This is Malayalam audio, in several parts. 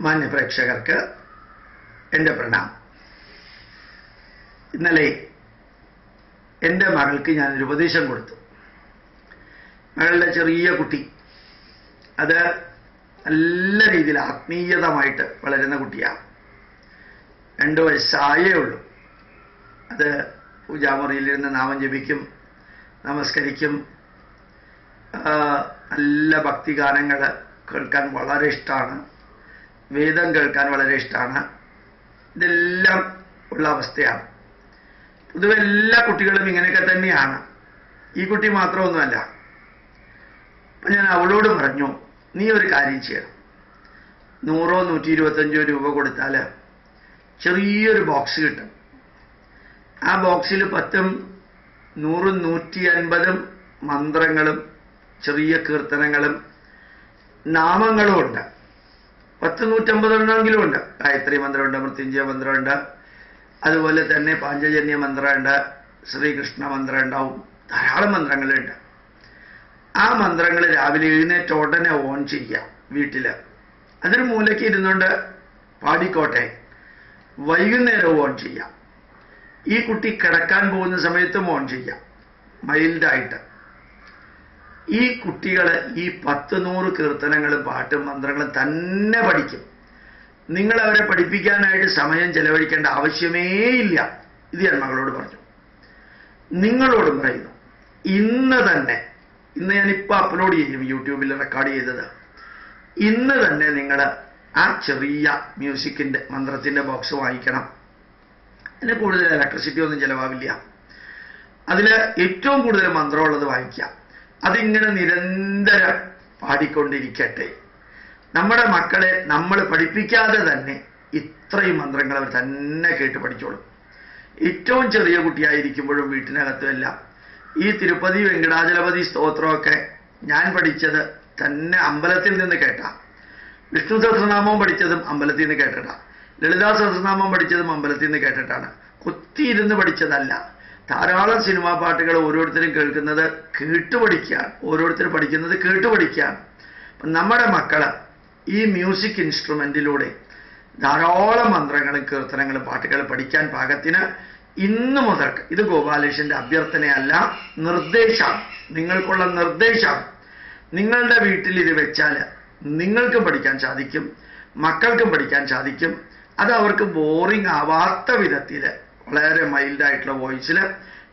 മാന്യ പ്രേക്ഷകർക്ക് എൻ്റെ പ്രണാമം. ഇന്നലെ എൻ്റെ മകൾക്ക് ഞാനൊരു ഉപദേശം കൊടുത്തു. മകളുടെ ചെറിയ കുട്ടി, അത് നല്ല രീതിയിൽ ആത്മീയതമായിട്ട് വളരുന്ന കുട്ടിയാണ്. 2 വയസ്സായേ ഉള്ളൂ. അത് പൂജാമുറിയിലിരുന്ന് നാമം ജപിക്കും, നമസ്കരിക്കും, നല്ല ഭക്തിഗാനങ്ങൾ കേൾക്കാൻ വളരെ ഇഷ്ടമാണ്, വേദം കേൾക്കാൻ വളരെ ഇഷ്ടമാണ്. ഇതെല്ലാം ഉള്ള അവസ്ഥയാണ്. പൊതുവെ എല്ലാ കുട്ടികളും ഇങ്ങനെയൊക്കെ തന്നെയാണ്. ഈ കുട്ടി മാത്രമൊന്നുമല്ല. അപ്പം ഞാൻ അവളോട് പറഞ്ഞു, നീ ഒരു കാര്യം ചെയ്യണം. 100 125 രൂപ കൊടുത്താൽ ചെറിയൊരു ബോക്സ് കിട്ടും. ആ ബോക്സിൽ 10ഉം 100ഉം 150ഉം മന്ത്രങ്ങളും ചെറിയ കീർത്തനങ്ങളും നാമങ്ങളും ഉണ്ട്. 10 150 എണ്ണമെങ്കിലും ഉണ്ട്. ഗായത്രി മന്ത്രമുണ്ട്, മൃത്യുഞ്ജയ മന്ത്രമുണ്ട്, അതുപോലെ തന്നെ പാഞ്ചജന്യ മന്ത്രമുണ്ട്, ശ്രീകൃഷ്ണ മന്ത്രം ഉണ്ടാവും, ധാരാളം മന്ത്രങ്ങളുണ്ട്. ആ മന്ത്രങ്ങൾ രാവിലെ എഴുന്നേറ്റ ഉടനെ ഓൺ ചെയ്യാം വീട്ടിൽ. അതൊരു മൂലയ്ക്ക് ഇരുന്നുകൊണ്ട് പാടിക്കോട്ടെ. വൈകുന്നേരവും ഓൺ ചെയ്യാം. ഈ കുട്ടി കിടക്കാൻ പോകുന്ന സമയത്തും ഓൺ ചെയ്യാം, മൈൽഡായിട്ട്. ഈ കുട്ടികൾ ഈ 10 100 കീർത്തനങ്ങളും പാട്ടും മന്ത്രങ്ങളും തന്നെ പഠിക്കും. നിങ്ങൾ അവരെ പഠിപ്പിക്കാനായിട്ട് സമയം ചെലവഴിക്കേണ്ട ആവശ്യമേ ഇല്ല. ഇത് ഞാൻ മകളോട് പറഞ്ഞു. നിങ്ങളോടും പറയുന്നു, ഇന്ന് ഞാനിപ്പോൾ അപ്ലോഡ് ചെയ്യും, യൂട്യൂബിൽ റെക്കോർഡ് ചെയ്തത്. ഇന്ന് തന്നെ നിങ്ങൾ ആ ചെറിയ മ്യൂസിക്കിൻ്റെ മന്ത്രത്തിൻ്റെ ബോക്സ് വാങ്ങിക്കണം. അതിന് കൂടുതൽ ഇലക്ട്രിസിറ്റി ഒന്നും ചിലവാവില്ല. അതിൽ ഏറ്റവും കൂടുതൽ മന്ത്രമുള്ളത് വാങ്ങിക്കാം. അതിങ്ങനെ നിരന്തരം പാടിക്കൊണ്ടിരിക്കട്ടെ. നമ്മുടെ മക്കളെ നമ്മൾ പഠിപ്പിക്കാതെ തന്നെ ഇത്രയും മന്ത്രങ്ങൾ അവർ തന്നെ കേട്ട് പഠിച്ചോളും. ഏറ്റവും ചെറിയ കുട്ടിയായിരിക്കുമ്പോഴും വീട്ടിനകത്തുമെല്ലാം ഈ തിരുപ്പതി വെങ്കടാചലപതി സ്തോത്രമൊക്കെ ഞാൻ പഠിച്ചത് തന്നെ അമ്പലത്തിൽ നിന്ന് കേട്ടാ. വിഷ്ണു സഹസ്രനാമം പഠിച്ചതും അമ്പലത്തിൽ നിന്ന് കേട്ടിട്ടാ. ലളിതാ സഹസ്രനാമം പഠിച്ചതും അമ്പലത്തിൽ നിന്ന് കേട്ടിട്ടാണ്. കുത്തിയിരുന്ന് പഠിച്ചതല്ല. ധാരാളം സിനിമാ പാട്ടുകൾ ഓരോരുത്തരും കേൾക്കുന്നത് കേട്ടുപഠിക്കുകയാണ്, ഓരോരുത്തരും പഠിക്കുന്നത് കേട്ടുപഠിക്കുകയാണ്. അപ്പം നമ്മുടെ മക്കള് ഈ മ്യൂസിക് ഇൻസ്ട്രുമെന്റിലൂടെ ധാരാളം മന്ത്രങ്ങളും കീർത്തനങ്ങളും പാട്ടുകളും പഠിക്കാൻ പാകത്തിന് ഇന്നു മുതൽ, ഇത് ഗോപാലകൃഷ്ണന്റെ അഭ്യർത്ഥനയല്ല, നിർദ്ദേശം, നിങ്ങൾക്കുള്ള നിർദ്ദേശം. നിങ്ങളുടെ വീട്ടിൽ ഇത് വെച്ചാൽ നിങ്ങൾക്കും പഠിക്കാൻ സാധിക്കും, മക്കൾക്കും പഠിക്കാൻ സാധിക്കും. അത് അവർക്ക് ബോറിംഗ് ആവാത്ത വിധത്തിൽ വളരെ മൈൽഡായിട്ടുള്ള വോയിസിൽ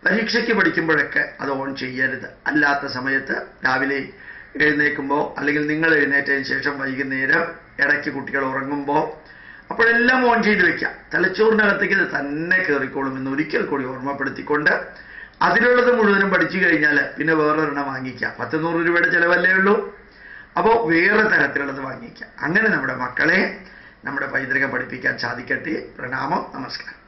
പരീക്ഷയ്ക്ക് പഠിക്കുമ്പോഴൊക്കെ അത് ഓൺ ചെയ്യരുത്. അല്ലാത്ത സമയത്ത് രാവിലെ എഴുന്നേൽക്കുമ്പോൾ, അല്ലെങ്കിൽ നിങ്ങൾ എഴുന്നേറ്റതിന് ശേഷം വൈകുന്നേരം ഇടയ്ക്ക് കുട്ടികൾ ഉറങ്ങുമ്പോൾ, അപ്പോഴെല്ലാം ഓൺ ചെയ്ത് വെക്കാം. തലച്ചോറിനകത്തേക്ക് ഇത് തന്നെ കയറിക്കോളും എന്ന് ഒരിക്കൽ കൂടി ഓർമ്മപ്പെടുത്തിക്കൊണ്ട്, അതിലുള്ളത് മുഴുവനും പഠിച്ചു കഴിഞ്ഞാൽ പിന്നെ വേറൊരെണ്ണം വാങ്ങിക്കാം. 10 100 രൂപയുടെ ചിലവല്ലേ ഉള്ളൂ. അപ്പോൾ വേറെ തരത്തിലുള്ളത് വാങ്ങിക്കാം. അങ്ങനെ നമ്മുടെ മക്കളെ, നമ്മുടെ പൈതൃകം പഠിപ്പിക്കാൻ സാധിക്കട്ടെ. പ്രണാമം, നമസ്കാരം.